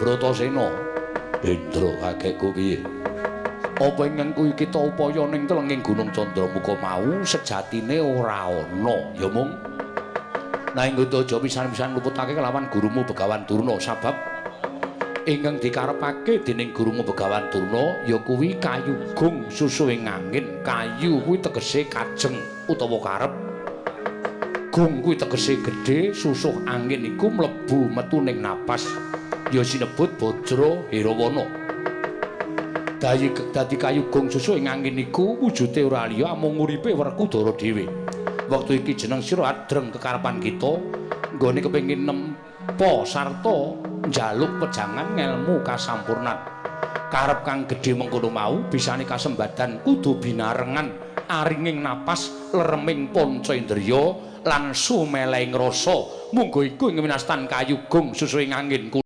Bratasena. Indra kakekku piye? Apa ingkang kuwi kita upaya ning telenging Gunung Candramuka mau sejatine ora ana, ya mung nanging kudu aja pisan-pisan luputake kelawan gurumu Begawan Durna sabab ingkang dikarepake dening gurumu Begawan Durna ya kuwi kayugung susuhing angin. Kayu kuwi tegese kajeng utawa karep. Gung kuwi tegese gedhe, susuh angin iku mlebu metu ning napas. Ya sinebut Bajra Herawana. Dadi kayugung susuh ing angin iku wujude ora liya amung uripe Werkudara dhewe. Wektu iki jeneng sira adreng kekarepan kita nggone kepengin nempa sarta njaluk pejangan ngelmu kasampurnan. Karep kang gedhe mengkono mau bisane kasembadan kudu binarengan aringing napas, lereming panca indriya lan sumelehing rasa. Munggo iku ing winastan kayugung susuhing angin.